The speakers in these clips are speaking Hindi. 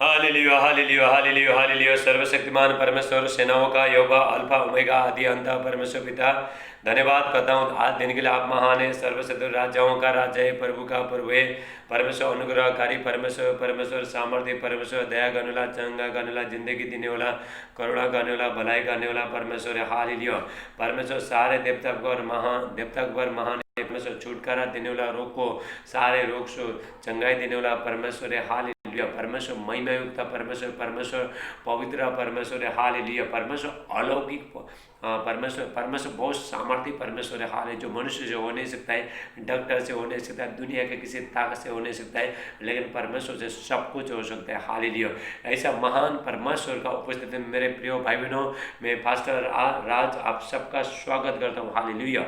Hallelujah hallelujah hallelujah hallelujah. सर्वशक्तिमान परमेश्वर, सेनाओं का यहोवा, अल्फा ओमेगा, आदि अंत, परमेश्वर पिता, धन्यवाद करता हूँ आज दिन के लिए। आप महान है, सर्वशक्ति राजाओं का राजा है, प्रभु का प्रभु है। परमेश्वर अनुग्रहकारी परमेश्वर, परमेश्वर सामर्थ्य परमेश्वर, दया करने वाला, चंगा करने वाला, जिंदगी देने वाला, करुणा करने वाला, भलाई करने वाला परमेश्वर है। हालेलुया। परमेश्वर सारे देवता पर महान, देवता पर महान है। परमेश्वर छुटकारा देने वाला, रोग को, सारे रोग से चंगाई देने वाला परमेश्वर है। हालेलुया। परमेश्वर महिमा युक्त परमेश्वर, परमेश्वर पवित्र परमेश्वर है। हालेलुया। परमेश्वर अलौकिक परमेश्वर, परमेश्वर बहुत सामर्थ्य परमेश्वर है। हाल है जो मनुष्य से हो नहीं सकता है, डॉक्टर से हो नहीं सकता है, दुनिया के किसी ताकत से हो नहीं सकता है, लेकिन परमेश्वर से सब कुछ हो सकता है। हालेलुया। ऐसा महान परमेश्वर का उपस्थिति में मेरे प्रिय भाई बहनों, मैं पास्टर राज आप सबका स्वागत करता हूँ। हालेलुया।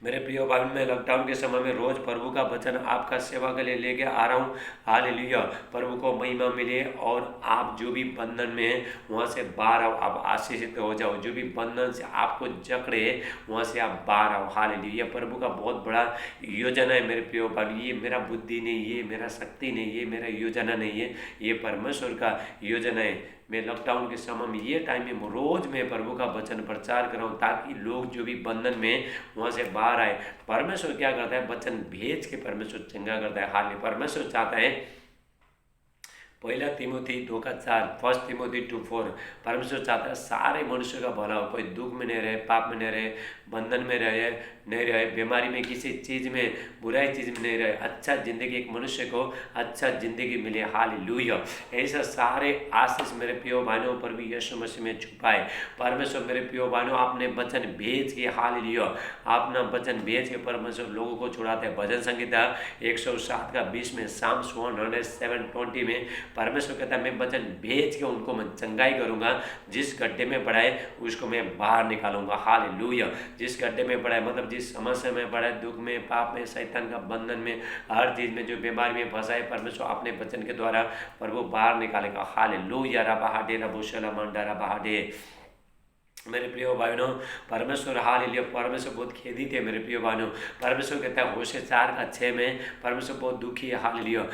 मेरे प्रिय भाई, मैं लॉकडाउन के समय में रोज प्रभु का वचन आपका सेवा के लिए लेके आ रहा हूँ। हालेलुया। प्रभु को महिमा मिले और आप जो भी बंधन में हैं वहाँ से बाहर आओ, आप आशीषित हो जाओ। जो भी बंधन से आपको जकड़े वहाँ से आप बाहर आओ। हालेलुया। प्रभु का बहुत बड़ा योजना है मेरे प्रिय भाई। ये मेरा बुद्धि नहीं, ये मेरा शक्ति नहीं, ये मेरा योजना नहीं है, ये परमेश्वर का योजना है। मैं लॉकडाउन के समय में ये टाइम में रोज मैं प्रभु का वचन प्रचार कर रहा हूँ, ताकि लोग जो भी बंधन में वहाँ से बाहर आए। परमेश्वर क्या करता है, वचन भेज के परमेश्वर चंगा करता है। हाल परमेश्वर चाहता है, पहला तिमोथी 2:4, फर्स्ट तिमोथी 2:4, परमेश्वर चाहता है सारे मनुष्य का भला हो, कोई दुख में नहीं रहे, पाप में नहीं रहे, बंधन में रहे नहीं रहे, बीमारी में, किसी चीज़ में, बुराई चीज़ में नहीं रहे। अच्छा जिंदगी, एक मनुष्य को अच्छा जिंदगी मिले। हालेलुया। ऐसा सारे आशीष मेरे प्रिय भाइयों पर भी यीशु मसीह में छुपाए। परमेश्वर मेरे प्रिय भाइयों आपने वचन भेज के, हालेलुया, आपने वचन भेज के परमेश्वर लोगों को छुड़ाते हैं। भजन संहिता 107:20 में, साम्स 107:20 में परमेश्वर कहता है मैं वचन भेज के उनको मैं चंगाई करूंगा। जिस गड्ढे में पड़ा है उसको मैं बाहर निकालूंगा। हालेलुया। जिस गड्ढे में पड़ा है, मतलब जिस समस्या में पड़ा है, दुख में, पाप में, शैतान का बंधन में, हर चीज में जो बीमारी में फंसा है, परमेश्वर अपने वचन के द्वारा प्रभु बाहर निकालेगा। हालेलुया। रबाहाडे रबोशला मंडा रबाहाडे। मेरे प्रिय भाइयों, परमेश्वर हालेलुया, परमेश्वर बहुत खेदित है। मेरे प्रिय भाइयों, परमेश्वर कहता है होशे 4:6 में, परमेश्वर बहुत दुखी है। हालेलुया।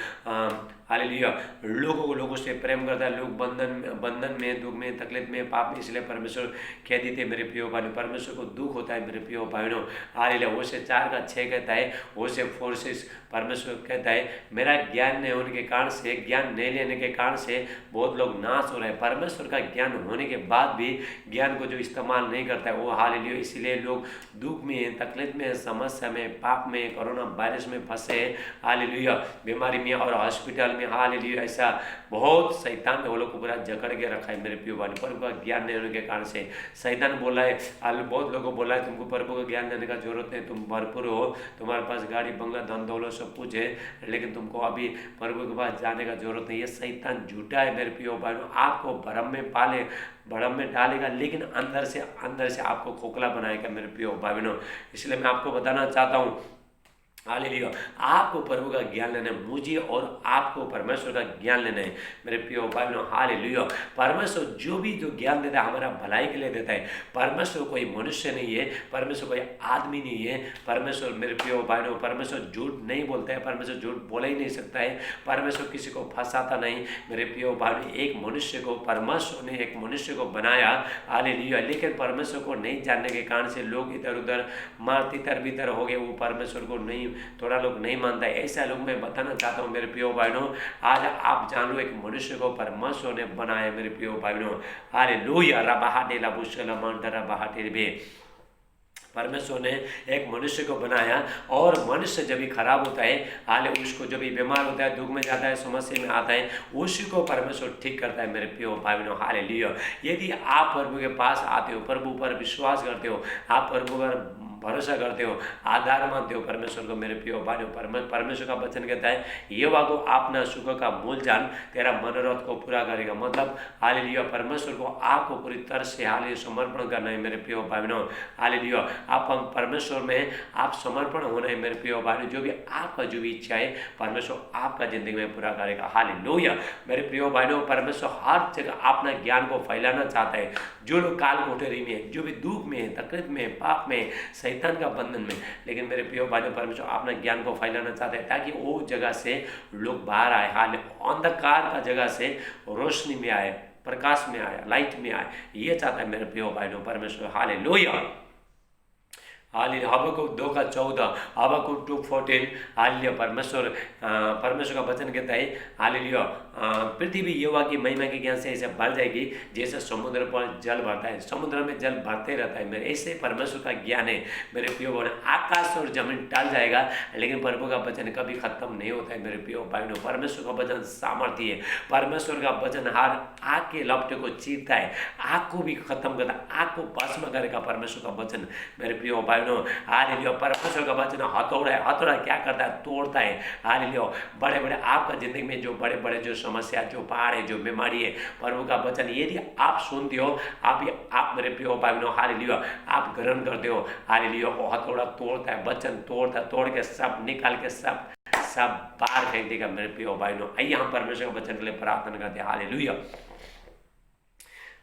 हालेलुया। लोगों से प्रेम करता है, लोग बंधन में, दुख में, तकलीफ में, पाप में, इसलिए परमेश्वर खेदित है। मेरे प्रिय भाइयों, परमेश्वर को दुख होता है। मेरे प्रिय भाइयों, हालेलुया। होशे 4:6 कहता है, होशे 4:6 परमेश्वर कहता है मेरा ज्ञान नहीं होने के कारण से, ज्ञान नहीं लेने के कारण से बहुत लोग नाश हो रहे हैं। परमेश्वर का ज्ञान होने के बाद भी ज्ञान को जो इस्तेमाल नहीं करता है वो, हालेलुया, इसलिए लोग दुख में, तकलीफ में, समस्या में, पाप में, कोरोना वायरस में फंसे। हालेलुया। बीमारी में और हॉस्पिटल में। हालेलुया। ऐसा बहुत शैतान ने वो लोग को पूरा जकड़ के रखा है। मेरे प्रिय भाई, प्रभु का ज्ञान नहीं होने के कारण से शैतान बोला है, बहुत लोगों को बोला है तुमको प्रभु का ज्ञान लेने का जरूरत नहीं, तुम भरपूर हो, तुम्हारे पास गाड़ी बंगला धन दौलत सब कुछ है, लेकिन तुमको अभी प्रभु के पास जाने का जरूरत नहीं है। शैतान झूठा है मेरे प्रिय भाई, आपको भ्रम में पाले, भ्रम में डालेगा, लेकिन अंदर से आपको खोखला बनाएगा मेरे प्रिय भाई बहनों। इसलिए मैं आपको बताना चाहता हूँ, हालेलुया, आपको प्रभु का ज्ञान लेना है, मुझे और आपको परमेश्वर का ज्ञान लेना है मेरे प्रिय भाई बहनों। हालेलुया। परमेश्वर जो ज्ञान देता है हमारा भलाई के लिए देता है। परमेश्वर कोई मनुष्य नहीं है, परमेश्वर कोई आदमी नहीं है। परमेश्वर मेरे प्रिय भाई बहनों, परमेश्वर झूठ नहीं बोलता है, परमेश्वर झूठ बोला ही नहीं सकता है, परमेश्वर किसी को फंसाता नहीं। मेरे प्रिय भाई बहनों, एक मनुष्य को, परमेश्वर ने एक मनुष्य को बनाया। हालेलुया। लेकिन परमेश्वर को नहीं जानने के कारण से लोग इधर उधर मार तितर बितर हो गए, वो परमेश्वर को नहीं, थोड़ा लोग नहीं मानता है। ऐसा लोग मैं बताना चाहता हूँ मेरे प्रिय भाइयों, आज आप जान लो एक मनुष्य को परमेश्वर ने बनाया मेरे प्रिय भाइयों। हालेलुया। रबाहाडे लबुशला मंडरा बहाडे बे। परमेश्वर ने एक मनुष्य को बनाया, और मनुष्य जब भी खराब होता है, हाल उसको जब भी बीमार होता है, दुख में जाता है, समस्या में आता है, उसी को परमेश्वर ठीक करता है मेरे प्रिय भाई बहनों। हालेलुया। यदि आप प्रभु के पास आते हो, प्रभु पर विश्वास करते हो, आप प्रभु पर भरोसा करते हो, आधार मानते हो परमेश्वर को, मेरे प्रिय भाइयों, परमेश्वर का वचन कहता है यहोवा को अपना सुख का मूल जान, तेरा मनोरथ को पूरा करेगा। मतलब हालेलुया, परमेश्वर को आपको पूरी तरह से हालेलुया समर्पण करना है मेरे प्रिय भाई बहनों। हालेलुया। आप परमेश्वर में आप समर्पण होना है मेरे प्रिय भाई, जो भी आपका जो भी इच्छा है परमेश्वर आपका जिंदगी में पूरा करेगा। हालेलुया। मेरे प्रिय भाइयों, परमेश्वर हर जगह अपना ज्ञान को फैलाना चाहता है। जो लोग काल कोठरी में, जो भी दुख में, तकलीफ में, पाप में, शैतान का बंधन में। लेकिन मेरे प्रिय भाइयों, परमेश्वर अपना ज्ञान को फैलाना चाहते हैं ताकि वो जगह से लोग बाहर आए, हाल अंधकार का जगह से रोशनी में आए, प्रकाश में आए, लाइट में आए। ये चाहता है मेरे प्रिय भाइयों परमेश्वर। Hallelujah, hallelujah. Habakkuk 2:14, Habakkuk 2:14। Hallelujah. परमेश्वर का वचन कहता है हालेलुया, पृथ्वी यहोवा की महिमा के ज्ञान से ऐसे भर जाएगी जैसे समुद्र पर जल भरता है। समुद्र में जल भरते रहता है मेरे, ऐसे परमेश्वर का ज्ञान है मेरे प्रियो भाई। आकाश और जमीन टल जाएगा लेकिन प्रभु का वचन कभी खत्म नहीं होता है मेरे प्रियो भाइयों। परमेश्वर का वचन सामर्थ्य है। परमेश्वर का वचन हर आग के लपटे को चीरता है, आग को भी खत्म करता है, आग को भस्म करेगा परमेश्वर का वचन मेरे प्रियो भाइयों। हालेलुया। परमेश्वर का वचन हथौड़ा है, हथौड़ा क्या करता है? तोड़ता है। हालेलुया। बड़े बड़े आपका जिंदगी में जो बड़े बड़े जो समस्या, जो पहाड़ है, जो बीमारी है, प्रभु का वचन यदि आप सुनते हो, आप मेरे प्रिय भाई बहनों हालेलुया, आप ग्रहण करते हो, हालेलुया, वो हथौड़ा तोड़ता है, वचन तोड़ता है, तोड़ के सब निकाल के सब बाहर फेंक देगा मेरे प्रिय भाई बहनों। आइए हम परमेश्वर के वचन के लिए प्रार्थना करते हैं। Hallelujah,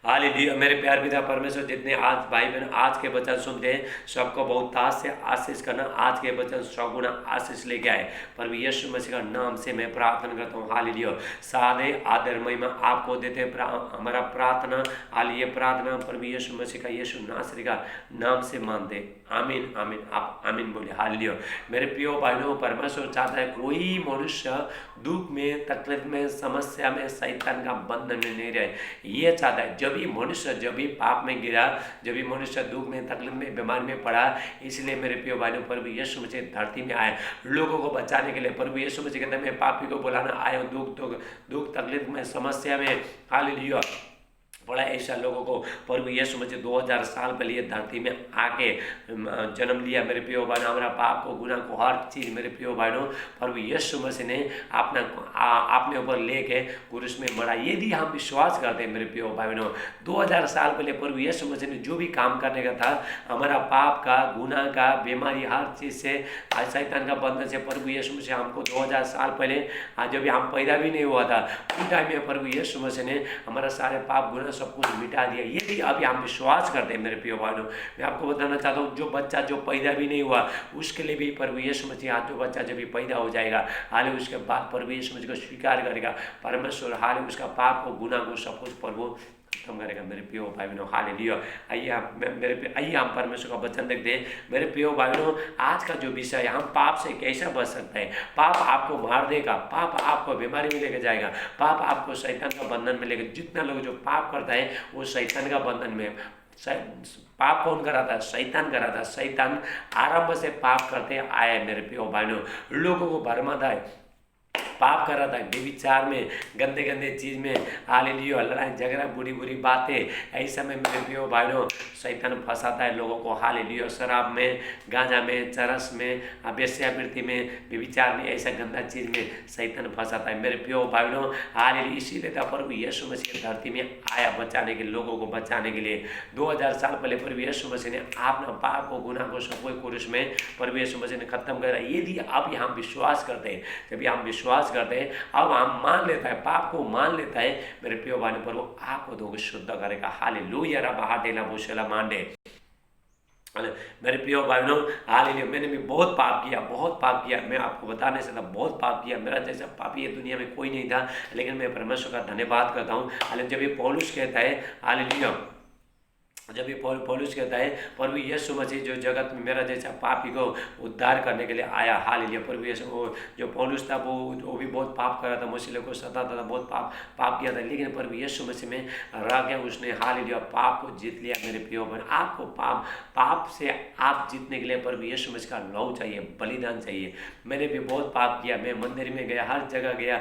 hallelujah. मेरे प्यार पिता परमेश्वर, जितने आज भाई बहन आज के वचन सुनते हैं सबको बहुत ताज से आशीष करना, आज के वचन 100 गुना आशीष लेके आए। प्रभु यीशु मसीह का नाम से मैं प्रार्थना करता हूँ। हालेलुया। सारे आदर महिमा आपको देते हमारा प्रार्थना, हालेलुया, प्रार्थना प्रभु यीशु मसीह का, यीशु नासरी का नाम से मानते। आमीन, आमीन। आप आमीन बोले। हालेलुया। मेरे प्रिय भाइयों, परमेश्वर चाहता है कोई मनुष्य दुख में, तकलीफ में, समस्या में, शैतान का बंधन में नहीं रहे। ये चाहता है जब भी मनुष्य जब भी पाप में गिरा, जब भी मनुष्य दुख में, तकलीफ में, बीमारी में पड़ा, इसलिए मेरे प्रिय भाइयों प्रभु यीशु मसीह धरती में आए लोगों को बचाने के लिए। प्रभु यीशु मसीह कहते हैं मैं पापी को बुलाना आया हूँ दुख तकलीफ में, समस्या में। हालेलुया। बड़ा ऐसा लोगों को प्रभु यीशु मसीह 2000 साल पहले धरती में आके जन्म लिया मेरे प्रिय भाइयों। हमारा पाप को, गुनाह को, हर चीज़ मेरे प्रिय भाइयों प्रभु यीशु मसीह ने अपने ऊपर लेके क्रूस में मरा। यदि हम विश्वास करते हैं मेरे प्रिय भाइयों, 2000 साल पहले प्रभु यीशु मसीह ने जो भी काम करने का था, हमारा पाप का, गुनाह का, बीमारी, हर चीज़ से, शैतान का बंधन से प्रभु यीशु मसीह हमको 2000 साल पहले जब हम पैदा भी नहीं हुआ था उस टाइम में प्रभु यीशु मसीह ने हमारा सारे पाप गुनाह सब कुछ मिटा दिया। यदि अभी हम विश्वास करते हैं मेरे प्रिय भाइयों, मैं आपको बताना चाहता हूँ जो बच्चा जो पैदा भी नहीं हुआ उसके लिए भी प्रभु यीशु मसीह आज जो बच्चा जब भी पैदा हो जाएगा, हाल उसके बाद प्रभु यीशु मसीह को स्वीकार करेगा, परमेश्वर हाल उसका पाप को, गुनाह को, सब कुछ प्रभु खत्म करेगा मेरे प्रिय भाई बहनों। हालेलुया। आइए हम परमेश्वर का वचन देखते हैं मेरे प्रिय भाई बहनों। आज का जो विषय है, हम पाप से कैसे बच सकते हैं। पाप आपको मार देगा, पाप आपको बीमारी में लेके जाएगा, पाप आपको शैतान का बंधन में लेके। जितना लोग जो पाप करता है वो शैतान का बंधन में। पाप कौन कराता है? शैतान कराता है। शैतान आरंभ से पाप करते आए मेरे प्रिय भाइयों, लोगों को भरमाता है, पाप कर रहा था, बेविचार में, गंदे गंदे चीज़ में, हालेलुया, लड़ाई झगड़ा, बुरी बुरी बातें, ऐसा में मेरे प्रिय भाइयों शैतान फंसाता है लोगों को। हालेलुया। शराब में, गांजा में, चरस में, वेश्यावृत्ति में, बेविचार में, ऐसा गंदा चीज़ में शैतान फंसाता है मेरे प्रिय भाइयों। हालेलुया। इसीलिए था प्रभु यीशु मसीह धरती में आया बचाने के, लोगों को बचाने के लिए। 2000 साल पहले प्रभु यीशु मसीह ने अपना पाप को, गुनाह को, सब कोई क्रूस में प्रभु यीशु मसीह ने खत्म कर दिया। यदि अब हम विश्वास करते हैं, जब हम विश्वास करते हैं, अब हम मान लेता है, पाप को मान लेता है मेरे प्रिय भाई पर वो आपको धोकर शुद्ध करेगा। हालेलुया। रबा हाडेला बोशेला मांडे। मेरे प्रिय भाई बहनों, हालेलुया। मैंने भी बहुत पाप किया, मैं आपको बताने से था, बहुत पाप किया। मेरा जैसा पापी ये दुनिया में कोई नहीं था, लेकिन मैं परमेश्वर का धन्यवाद करता हूँ। हालेलुया। जब ये पौलुस कहता है, हालेलुया, जब ये पौलुस कहता है प्रभु यीशु मसीह जो जगत में मेरा जैसा पापी को उद्धार करने के लिए आया। हालेलुया। प्रभु यीशु, वो जो पौलुस था वो भी बहुत पाप कर रहा था, मुसीले को सताता था, बहुत पाप किया था, लेकिन प्रभु यीशु मसीह में रह गया उसने। हालेलुया। पाप को जीत लिया मेरे प्रिय बहन। आपको पाप से आप जीतने के लिए प्रभु यीशु मसीह का लहू चाहिए, बलिदान चाहिए। मैंने भी बहुत पाप किया, मैं मंदिर में गया, हर जगह गया,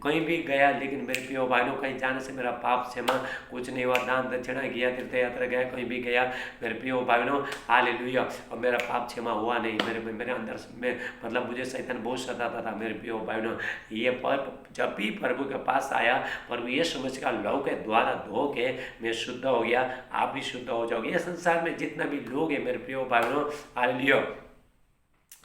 कहीं भी गया, लेकिन मेरे प्रिय भाइयों कहीं जाने से मेरा पाप क्षमा कुछ नहीं हुआ। दान दक्षिणा गया, तीर्थ यात्रा गया, कहीं भी गया मेरे प्रिय भाइयों, हालेलुया, और मेरा पाप क्षमा हुआ नहीं। मेरे अंदर में मतलब मुझे शैतान बहुत सताता था मेरे प्रिय भाइयों। ये जब भी प्रभु के पास आया, प्रभु यीशु मसीह का लहू के द्वारा धो के मैं शुद्ध हो गया, आप भी शुद्ध हो जाओगे। ये संसार में जितना भी लोग हैं मेरे प्रिय भाइयों, हालेलुया,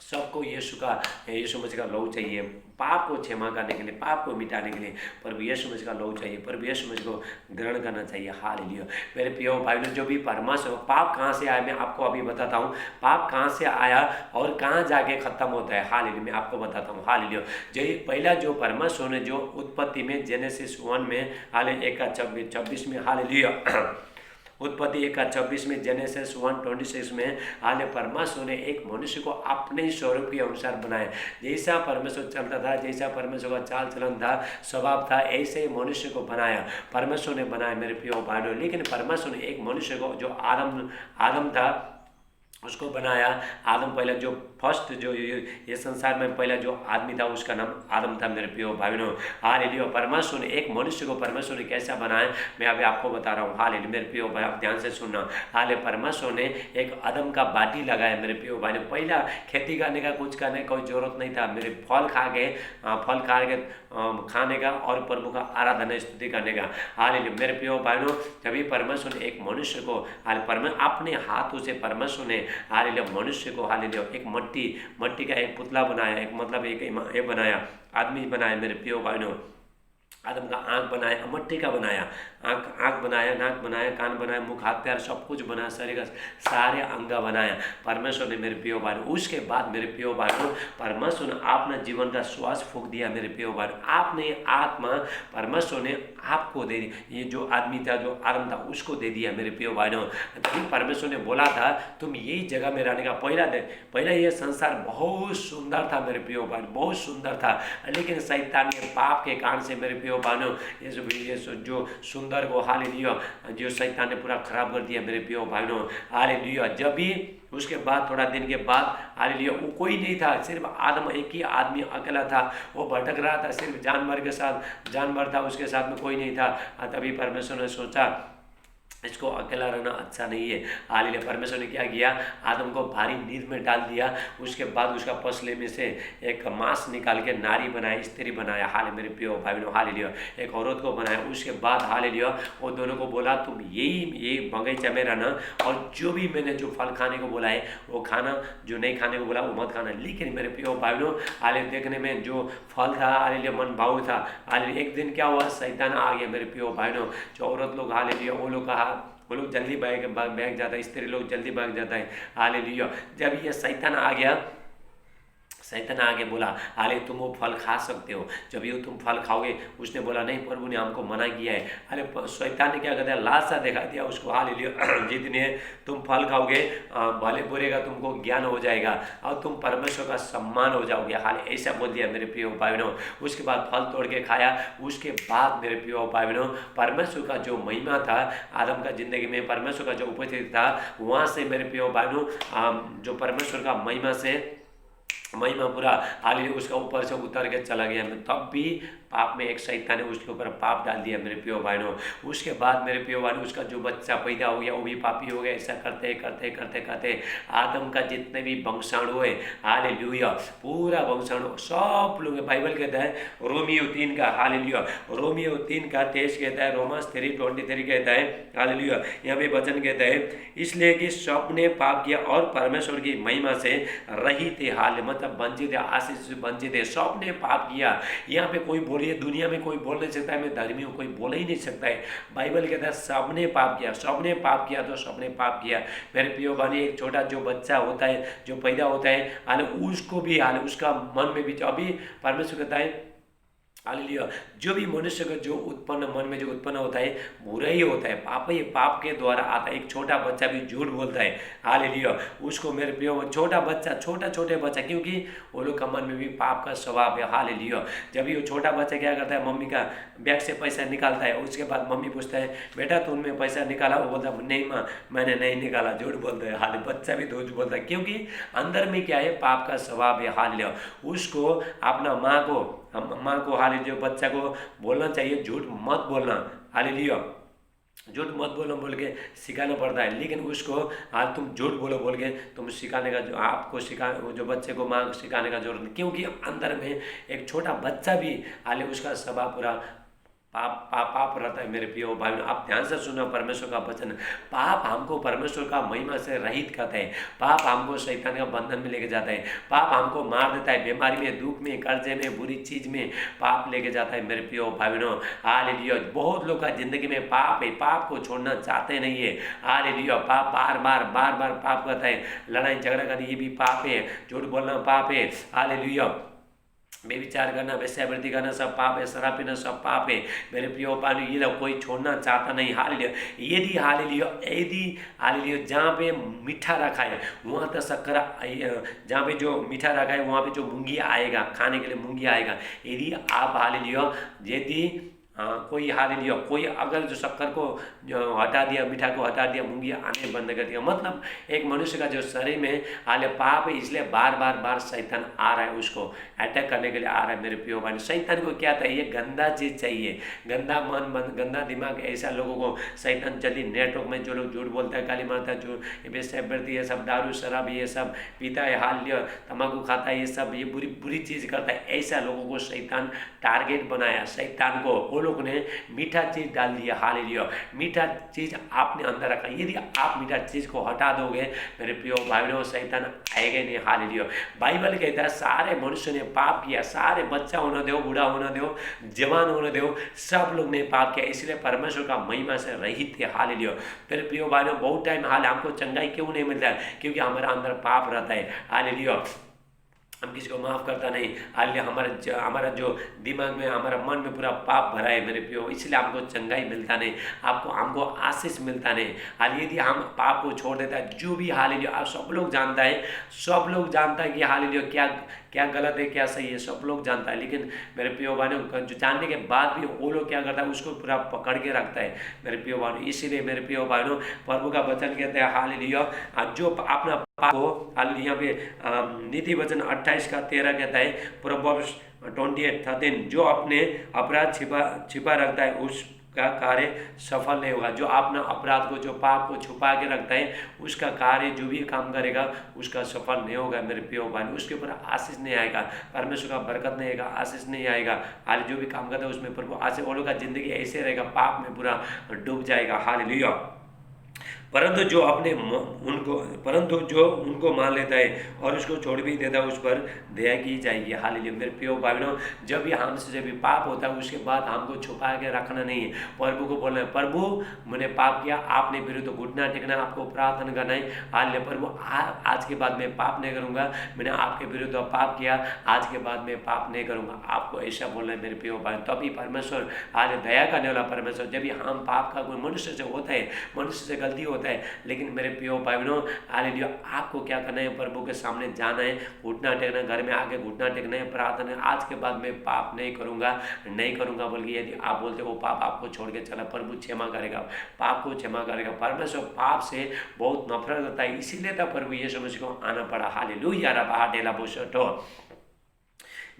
सबको यीशु मसीह का लहू चाहिए पाप को क्षमा करने के लिए, पाप को मिटाने के लिए। प्रभु यीशु मसीह का लहू चाहिए, प्रभु यीशु मसीह को ग्रहण करना चाहिए। हालेलुया। मेरे प्रिय भाई ने जो भी परमेश्वर, पाप कहाँ से आया मैं आपको अभी बताता हूँ। पाप कहाँ से आया और कहाँ जाके खत्म होता है, हालेलुया, मैं आपको बताता हूँ। हालेलुया। पहला जो परमेश्वर ने जो उत्पत्ति में जेनेसिस 1 में हाले 1:26 में, हालेलुया, उत्पत्ति 1:26 में, जेनेसिस 1:26 में हाले परमेश्वर ने एक मनुष्य को अपने स्वरूप के अनुसार बनाया। जैसा परमेश्वर चलता था, जैसा परमेश्वर का चाल चलन था, स्वभाव था, ऐसे ही मनुष्य को बनाया, परमेश्वर ने बनाया मेरे प्रिय भाइयों। लेकिन परमेश्वर ने एक मनुष्य को, जो आदम था, उसको बनाया। आदम पहले जो फर्स्ट जो ये संसार में पहला जो आदमी था उसका नाम आदम था मेरे प्रिय भाइयों। हालेलुया। परमेश्वर ने एक मनुष्य को, परमेश्वर ने कैसा बनाया मैं अभी आपको बता रहा हूँ। हालेलुया मेरे प्रिय भाई, आप ध्यान से सुनना। हाले परमेश्वर ने एक आदम का बाटी लगाया मेरे प्रिय भाई ने। पहला खेती करने का, कुछ करने का कोई जरूरत नहीं था। मेरे फल खा के खाने का और प्रभु का आराधना स्तुति करने का। हालेलुया मेरे प्रिय भाइयों, तभी परमेश्वर ने एक मनुष्य को अपने हाथों से परमेश्वर ने, हालेलुया, मनुष्य को, हालेलुया, एक मट्टी का एक पुतला बनाया, एक मतलब एक बनाया, आदमी बनाया मेरे प्रिय भाइयों। आदम का आँख बनाया, मट्टी का बनाया, आँख बनाया, नाक बनाया, कान बनाया, मुख, हाथ, पैर सब कुछ बनाया, शरीर का सारे अंग बनाया परमेश्वर ने मेरे प्रिय भाइयों। उसके बाद मेरे प्रिय भाइयों, परमेश्वर ने अपना जीवन का श्वास फूंक दिया मेरे प्रिय भाइयों। आपने आत्मा परमेश्वर ने आपको दे दी। ये जो आदमी था, जो आदम था, उसको दे दिया मेरे प्रिय भाइयों। तभी परमेश्वर ने बोला था तुम यही जगह में रहने का। पहला ये संसार बहुत सुंदर था मेरे प्रिय भाइयों, बहुत सुंदर था। लेकिन शैतान ने पाप के कारण से मेरे प्रिय भाइयों, ये जो सुंदर को, हालेलुया, जो शैतान ने पूरा खराब कर दिया मेरे प्रिय भाइयों। हालेलुया। जब भी उसके बाद थोड़ा दिन के बाद, हालेलुया, वो कोई नहीं था, सिर्फ आदम, एक ही आदमी अकेला था। वो भटक रहा था, सिर्फ जानवर था, उसके साथ में कोई नहीं था। तभी परमेश्वर ने सोचा इसको अकेला रहना अच्छा नहीं है। हालेलुया। परमेश्वर ने क्या किया, आदम को भारी नींद में डाल दिया। उसके बाद उसका पसले में से एक मांस निकाल के नारी बनाया, स्त्री बनाया। हाल मेरे प्रिय भाइयों, हालेलुया, एक औरत को बनाया। उसके बाद हालेलुया, वो दोनों को बोला तुम यही बगीचा में रहना, और जो भी मैंने जो फल खाने को बोला है वो खाना, जो नहीं खाने को बोला वो मत खाना। लेकिन मेरे प्रिय भाइयों, हालेलुया, देखने में जो फल था, हालेलुया, मन भाव था। हालेलुया, एक दिन क्या हुआ, शैतान आ गया मेरे प्रिय भाइयों। जो औरत लोग, हालेलुया, वो लोग जल्दी भाग जाता है, स्त्री लोग जल्दी भाग जाता है। हालेलुया। जब ये शैतान आ गया, शैतान आगे बोला, हाले तुम वो फल खा सकते हो, जब ये तुम फल खाओगे। उसने बोला नहीं, प्रभु ने हमको मना किया है। हाले शैतान ने क्या कहता है, लाशा दिखा दिया उसको। हालेलुया। जितने तुम फल खाओगे भले बुरे का तुमको ज्ञान हो जाएगा और तुम परमेश्वर का सम्मान हो जाओगे। हाले ऐसा बोल दिया मेरे प्रिय भाइयों। उसके बाद फल तोड़ के खाया। उसके बाद मेरे प्रिय भाइयों, परमेश्वर का जो महिमा था आदम का जिंदगी में, परमेश्वर का जो उपस्थिति था, वहाँ से मेरे प्रिय भाइयों, जो परमेश्वर का महिमा पूरा, हालेलुया, उसका ऊपर से उतर के चला गया। तब भी पाप में एक शैतान ने उसके ऊपर पाप डाल दिया मेरे प्रिय भाइयों। उसके बाद मेरे प्रिय भाइयों, उसका जो बच्चा पैदा हो गया वो भी पापी हो गया। ऐसा करते करते आदम का जितने भी वंशाणु है, हालेलुया, पूरा वंशाणु सब लोग, बाइबल कहता है रोमियो 3 का, हालेलुया, रोमियो 3 का 23 कहता है, रोमस 3:23 कहता है, हालेलुया। यहाँ पे वचन कहता है इसलिए कि सबने पाप किया और परमेश्वर की महिमा से रहित थे। हाल मतलब वंचित है, आशीष से वंचित है, सबने पाप किया। यहाँ पे कोई बोलिए, दुनिया में कोई बोल नहीं सकता है मैं धर्मी हूँ, कोई बोल ही नहीं सकता है। बाइबल कहता है सबने पाप किया, सबने पाप किया, तो सबने पाप किया। मेरे प्रिय भाई, एक छोटा जो बच्चा होता है, जो पैदा होता है, हाल उसको भी, हाल उसका मन में भी, अभी परमेश्वर कहता है, हालेलुया, जो भी मनुष्य का जो मन में जो उत्पन्न होता है बुरा ही होता है, पाप ही पाप के द्वारा आता है। एक छोटा बच्चा भी झूठ बोलता है, हालेलुया, उसको मेरे प्रिय छोटा छोटे बच्चा, क्योंकि वो लोग का मन में भी पाप का स्वभाव है। हालेलुया। जब ये छोटा बच्चा क्या करता है, मम्मी का बैग से पैसा निकालता है, उसके बाद मम्मी पूछता है बेटा तुमने पैसा निकाला, वो बोलता है नहीं माँ मैंने नहीं निकाला, झूठ बोलता है। हाल बच्चा भी झूठ बोलता है, क्योंकि अंदर में क्या है, पाप का स्वभाव है। हालेलुया। उसको अपना माँ को हालेलुया, जो बच्चा को बोलना चाहिए झूठ मत बोलना, हालेलुया, झूठ मत बोलो बोल के सिखाना पड़ता है। लेकिन उसको आज तुम झूठ बोलो बोल के तुम सिखाने का, जो आपको जो बच्चे को माँ सिखाने का जरूरत नहीं, क्योंकि अंदर में एक छोटा बच्चा भी हाले उसका स्वभाव पूरा पाप रहता है मेरे प्रियो भाई। आप ध्यान से सुनो परमेश्वर का वचन। पाप हमको परमेश्वर का महिमा से रहित करता है। पाप हमको शैतान का बंधन में लेके जाता है। पाप हमको मार देता है, बीमारी में, दुख में, कर्जे में, बुरी चीज में पाप लेके जाता है मेरे प्रियो भाई बहनों। हालेलुया। बहुत लोग का जिंदगी में पाप है, पाप को छोड़ना चाहते नहीं है। हालेलुया। पाप बार बार पाप करता है। लड़ाई झगड़ा करना ये भी पाप है, झूठ बोलना पाप है। हालेलुया। बेविचार करना, वेश्यावृत्ति करना सब पाप है, शराब पीना सब पाप है मेरे प्रियो पानी। ये लोग कोई छोड़ना चाहता नहीं। हालेलुया। यदि हालेलुया जहाँ पे मीठा रखा है वहाँ तो शक्कर, जहाँ पे जो मीठा रखा है वहाँ पे जो मूंगी आएगा, खाने के लिए मूंगी आएगा। यदि आप हालेलुया यदि कोई हालेलुया कोई अगर जो शक्कर को जो हटा दिया, मीठा को हटा दिया, मूंगी आने बंद कर दिया, मतलब एक मनुष्य का जो शरीर में हाले पाप है, इसलिए बार शैतान आ रहा है, उसको अटैक करने के लिए आ रहा है मेरे प्रियो भाई। शैतान को क्या चाहिए? गंदा चीज़ चाहिए, गंदा मन, गंदा दिमाग। ऐसा लोगों को शैतान जल्दी नेटवर्क में जो लोग झूठ बोलता है, गाली मारता है, जो वेश्यावृत्ति ये सब, दारू शराब ये सब पीता है, हालेलुया तम्बाकू खाता है, ये सब ये बुरी चीज़ करता है, ऐसा लोगों को शैतान टारगेट बनाया। शैतान को वो लोग ने मीठा चीज डाल दिया। हालेलुया। मीठा चीज आपने अंदर रखा। यदि आप मीठा चीज को हटा दोगे मेरे प्रियो भाई बहनों, शैतान आएगा नहीं। हालेलुया। बाइबल कहता है सारे मनुष्य ने पाप किया, सारे बच्चा होने दो, बूढ़ा होने दो, जवान होने दो, सब लोग ने पाप किया, इसलिए परमेश्वर का महिमा से रहित थे। हालेलुया। मेरे प्रियो भाई बहनों, बहुत टाइम हाल हमको चंगाई क्यों नहीं मिलता है? क्योंकि हमारा अंदर पाप रहता है। हालेलुया। हम किसी को माफ़ करता नहीं। हालेलुया। हमारा जो दिमाग में, हमारा मन में पूरा पाप भरा है मेरे प्रियो, इसलिए हमको चंगाई मिलता नहीं, हमको आशीष मिलता नहीं। हालेलुया। यदि हम पाप को छोड़ देता है, जो भी हालेलुया, आप सब लोग जानता है, सब लोग जानता है कि हालेलुया क्या गलत है क्या सही है, सब लोग जानता है। लेकिन मेरे प्रियो भाइयों, जो जानने के बाद भी वो लोग क्या करता है, उसको पूरा पकड़ के रखता है मेरे प्रियो भाइयों। इसीलिए मेरे प्रियो भाइयों, प्रभु का वचन कहते हैं हालेलुया, जो अपना पाप को, यहाँ पे नीति वचन 28:13 कहता है, प्रोवर्ब्स 28:13, जो अपने अपराध छिपा रखता है उसका कार्य सफल नहीं होगा। जो अपना अपराध को, जो पाप को छुपा के रखता है, उसका कार्य, जो भी काम करेगा उसका सफल नहीं होगा मेरे प्रियो भाई। उसके ऊपर आशीष नहीं आएगा, परमेश्वर का बरकत नहीं आएगा, आशीष नहीं आएगा। हाल जो भी काम करता है उसमें प्रभु आशीष, वो लोग का जिंदगी ऐसे रहेगा, पाप में पूरा डूब जाएगा। हालेलुया। परंतु जो उनको मान लेता है और उसको छोड़ भी देता है, उस पर दया की जाएगी। हालेलुया। मेरे प्रियो भाई बहनों, जब भी हमसे जब भी पाप होता है उसके बाद हमको छुपा के रखना नहीं है, प्रभु को बोलना है, प्रभु मैंने पाप किया, आपने विरुद्ध घुटना टेकना, आपको प्रार्थना करना है। हालेलुया। प्रभु आज के बाद मैं पाप नहीं करूँगा, मैंने आपके विरुद्ध पाप किया, आज के बाद मैं पाप नहीं करूँगा, आपको ऐसा बोलना है मेरे प्रियो भाई। तभी परमेश्वर आज दया करने वाला परमेश्वर, जब भी हम पाप का कोई मनुष्य से होता है, मनुष्य से गलती होता है, लेकिन मेरे प्रियो भाई बहनों, हालेलुया, आपको क्या करना है? प्रभु के सामने जाना है, घुटना टेकना, घर में आके घुटना टेकना है, प्रार्थना, आज के बाद मैं पाप नहीं करूँगा बल्कि यदि आप बोलते वो पाप आपको छोड़ के चला, प्रभु क्षमा करेगा, पाप को क्षमा करेगा। परमेश्वर पाप से बहुत नफरत करता है, इसीलिए तो प्रभु यीशु मसीह को आना पड़ा। हालेलुया। रबा डेला बोशटो।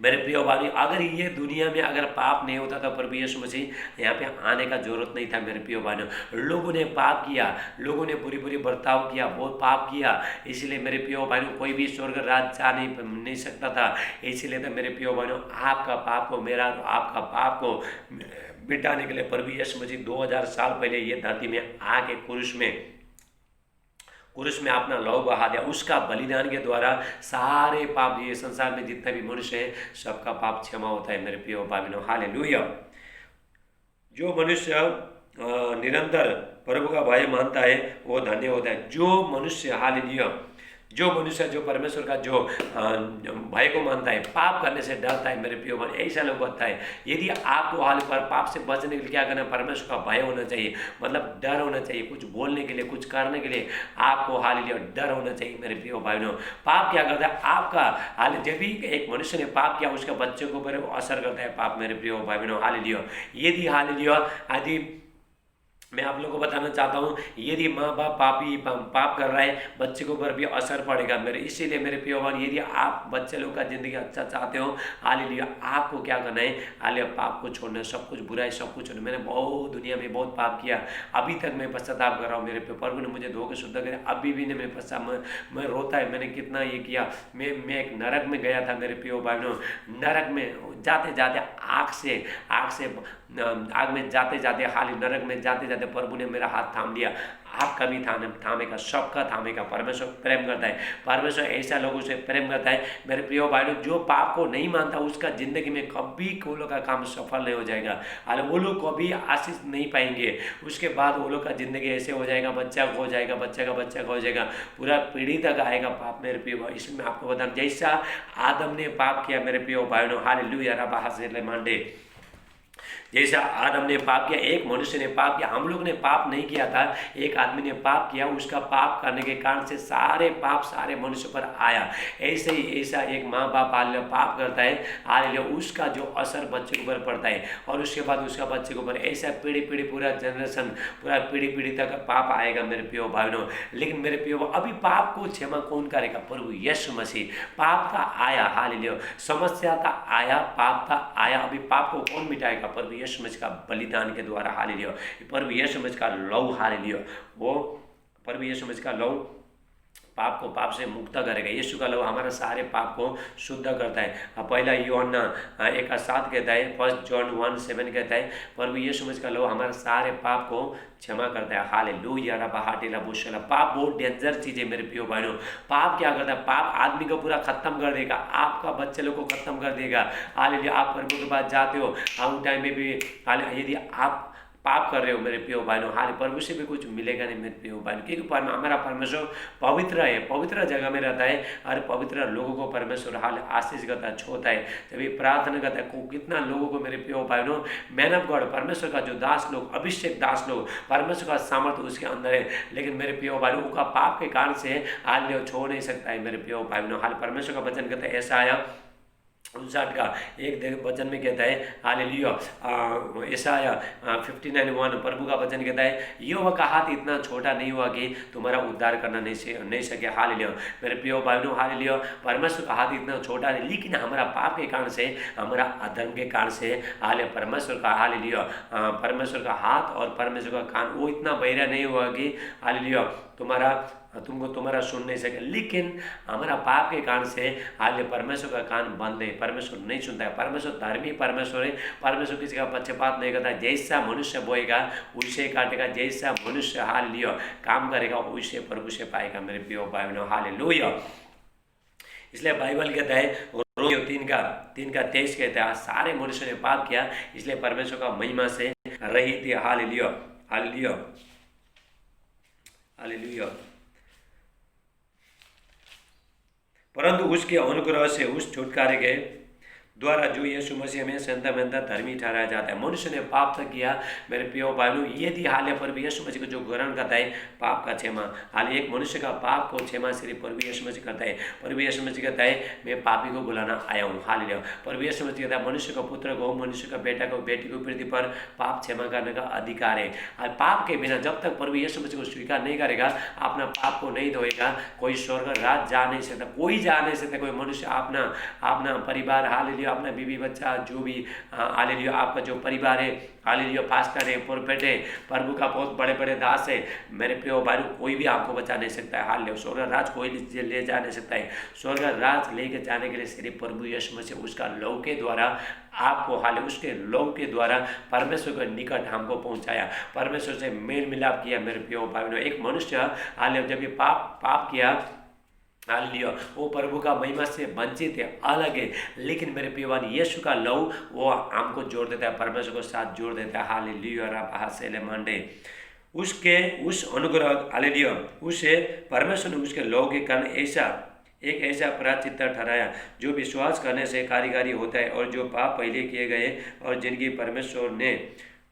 मेरे प्रियो भाई, अगर ये दुनिया में अगर पाप नहीं होता तो प्रभु यीशु मसीह यहाँ पे आने का जरूरत नहीं था मेरे प्रियो भाइयों। लोगों ने पाप किया, लोगों ने बुरी बर्ताव किया, बहुत पाप किया, इसीलिए मेरे प्रियो भाइयों कोई भी स्वर्ग राज जा नहीं सकता था। इसीलिए तो मेरे प्रियो भाइयों, आपका पाप को, मेरा आपका पाप को मिटाने के लिए प्रभु यीशु मसीह 2000 साल पहले ये धरती में आके क्रूस में अपना लहू बहा दिया। उसका बलिदान के द्वारा सारे पाप, ये संसार में जितने भी मनुष्य हैं सबका पाप क्षमा होता है मेरे प्रियो भाई बहनों। हालेलुया। जो मनुष्य निरंतर प्रभु का भय मानता है वो धन्य होता है। जो मनुष्य, हालेलुया, जो मनुष्य जो परमेश्वर का जो भय को मानता है, पाप करने से डरता है मेरे प्रियो भाई, ऐसा लोग होता है। यदि आपको हाल पर पाप से बचने के लिए क्या करना है? परमेश्वर का भय होना चाहिए, मतलब डर होना चाहिए, कुछ बोलने के लिए, कुछ करने के लिए आपको हालेलुया डर होना चाहिए मेरे प्रियो भाइयों। पाप क्या करता है? आपका हाल, जब भी एक मनुष्य ने पाप किया उसके बच्चे को ऊपर असर करता है पाप मेरे प्रियो भाइयों। हालेलुया। यदि हालेलुया, यदि मैं आप लोगों को बताना चाहता हूँ, यदि माँ बाप पाप कर रहा है, बच्चे के ऊपर भी असर पड़ेगा मेरे। इसीलिए मेरे प्रिय भाई, यदि आप बच्चे लोग का ज़िंदगी अच्छा चाहते हो, हालेलुया, आपको क्या करना है, हालेलुया, पाप को छोड़ना है, सब कुछ बुराई सब कुछ छोड़ना। मैंने बहुत दुनिया में बहुत पाप किया, अभी तक मैं पश्चाताप कर रहा हूँ मेरे पे। प्रभु ने मुझे धो के शुद्ध किया, अभी भी नहीं मैं पश्चाताप, मैं रोता है, मैंने कितना ये किया। मैं एक नरक में गया था मेरे प्रिय भाइयों, नरक में जाते जाते आग में जाते जाते, हाल नरक में जाते जाते प्रभु ने मेरा हाथ थाम लिया। आपका भी थामेगा, सबका थामेगा। परमेश्वर प्रेम करता है, परमेश्वर ऐसा लोगों से प्रेम करता है मेरे प्रिय भाइयों। जो पाप को नहीं मानता उसका जिंदगी में कभी वो लोग का काम सफल नहीं हो जाएगा, हाल वो लोग कभी आशीष नहीं पाएंगे। उसके बाद वो लोग का जिंदगी ऐसे हो जाएगा, बच्चा हो जाएगा, बच्चा का बच्चा हो जाएगा, पूरा पीढ़ी तक आएगा पाप मेरे प्रिय भाई। इसमें आपको बता, जैसा आदम ने पाप किया मेरे प्रिय भाइयों, हालेलुया, रबा हसेले मांडे, जैसा आदम ने पाप किया, एक मनुष्य ने पाप किया, हम लोग ने पाप नहीं किया था, एक आदमी ने पाप किया, उसका पाप करने के कारण से सारे पाप सारे मनुष्य पर आया। ऐसे ही ऐसा एक माँ बाप पाप करता है, हालेलुया, उसका जो असर बच्चे के ऊपर पड़ता है, और उसके बाद उसका बच्चे के ऊपर, ऐसा पीढ़ी पीढ़ी पूरा जनरेशन, पूरा पीढ़ी पीढ़ी तक पाप आएगा मेरे प्रिय भाइयों। लेकिन मेरे प्रिय, अभी पाप को क्षमा कौन करेगा? प्रभु यीशु मसीह। पाप का आया, हालेलुया, समस्या का आया, पाप का आया, अभी पाप को कौन मिटाएगा? प्रभु यीशु मसीह का बलिदान के द्वारा, हालेलुया, प्रभु यीशु मसीह का लहू, हालेलुया, वो प्रभु यीशु मसीह का लहू पाप को पाप से मुक्त करेगा। यीशु का लहू हमारे सारे पाप को शुद्ध करता है। पहला यूहन्ना 1:7 कहता है, 1 जॉन 1:7 कहता है, प्रभु यीशु मसीह का लहू हमारे सारे पाप को क्षमा करता है। हालेलुया, रबा हाटेला बुशला। पाप बहुत डेंजर चीज़ है मेरे प्रिय भाइयों। पाप क्या करता है? पाप आदमी को पूरा खत्म कर देगा, आपका बच्चे लोग को खत्म कर देगा। हालेलुया, आप प्रभु के पास जाते हो, उस टाइम में भी यदि आप पाप कर रहे हो मेरे प्रिय भाइयों, हाल प्रभु से भी कुछ मिलेगा नहीं मेरे प्रिय भाइयों, क्योंकि हमारा परमेश्वर पवित्र है, पवित्र जगह में रहता है, और पवित्र लोगों को परमेश्वर हाल आशीष करता है, छोड़ता है। जब ये प्रार्थना करता है, कितना लोगों को मेरे प्रिय भाइयों, मैन ऑफ गॉड, परमेश्वर का जो दास लोग, अभिषेक दास लोग, परमेश्वर का सामर्थ्य उसके अंदर है, लेकिन मेरे प्रिय भाइयों का पाप के कारण से हाल छोड़ नहीं सकता है मेरे प्रिय भाइयों। हाल परमेश्वर का वचन कहता है, ऐसा आया 59 का एक वचन में कहता है, हालेलुया, यशाया 59:1, प्रभु का वचन कहता है, यहोवा का हाथ इतना छोटा नहीं हुआ कि तुम्हारा उद्धार करना नहीं सके। हालेलुया, मेरे प्रिय भाइयों, हालेलुया, परमेश्वर का हाथ इतना छोटा नहीं, लेकिन हमारा पाप के कारण से, हमारा अधर्म के कारण से, हाले परमेश्वर का, हालेलुया, परमेश्वर का हाथ और परमेश्वर का कान वो इतना बहिरा नहीं हुआ कि हालेलुया तुमको तुम्हारा सुन नहीं सके। लेकिन हमारा पाप के कारण से हाल परमेश्वर का कान बंद है, परमेश्वर नहीं सुनता है। परमेश्वर धर्मी परमेश्वर है, परमेश्वर किसी का पक्षपात नहीं करता। जैसा मनुष्य बोएगा वैसे काटेगा, जैसा मनुष्य हालेलुया काम करेगा वैसे प्रभु से पाएगा मेरे प्रिय भाई बहनों, हालेलुया। इसलिए बाइबल कहता है, रोमियो 3:23 कहता है, सारे मनुष्य ने पाप किया, इसलिए परमेश्वर का महिमा से रहित है। Hallelujah, hallelujah, hallelujah. परंतु उसके अनुग्रह से उस छुटकारे के द्वारा जो यीशु मसीह में संता धर्मी ठहराया जाता है। मनुष्य ने पाप तक किया मेरे प्रिय भाइयों, यदि हाल पर यीशु मसीह को जो ग्रहण करता है पाप का क्षमा, हाल एक मनुष्य का पाप को क्षमा सिर्फ प्रभु यीशु मसीह करता है। प्रभु यीशु मसीह कहता है, मैं पापी को बुलाना आया हूँ। हालेलुया, प्रभु यीशु मसीह कहता है, मनुष्य का पुत्र को, मनुष्य का बेटा को, बेटी को पृथ्वी पर पाप क्षमा करने का अधिकार है। और पाप के बिना जब तक प्रभु यीशु मसीह को स्वीकार नहीं करेगा, अपना पाप को नहीं धोएगा, कोई स्वर्ग राज जा नहीं सकता, कोई जा नहीं सकता। कोई मनुष्य अपना परिवार, हालेलुया, अपना बीवी बच्चा, जो भी हालेलुया आपका जो परिवार है, हालेलुया, पास्टर है, प्रोफेट है, प्रभु का बहुत बड़े बड़े दास है, मेरे प्रिय भाइयों, कोई भी आपको बचा नहीं सकता है। हालेलुया, स्वर्ग राज कोई ले जा नहीं सकता है। स्वर्ग राज लेके जाने के लिए सिर्फ प्रभु यीशु मसीह उसका लहू के द्वारा आपको, हालेलुया, उसके लहू के द्वारा परमेश्वर के निकट हमको पहुंचाया, परमेश्वर से मेल मिलाप किया मेरे प्रिय भाइयों। एक मनुष्य हालेलुया जब ये पाप किया, हालेलुया, वो प्रभु का महिमा से वंचित है, अलग है, लेकिन मेरे प्रियवान यीशु का लहू वो हमको जोड़ देता है, परमेश्वर को साथ जोड़ देता है। हालेलुया, रबा सेले मंडे, उसके उस अनुग्रह, हालेलुया, उसे परमेश्वर ने उसके लहू के कारण ऐसा प्रायश्चित ठहराया जो विश्वास करने से कारीगरी होता है, और जो पाप पहले किए गए और जिनकी परमेश्वर ने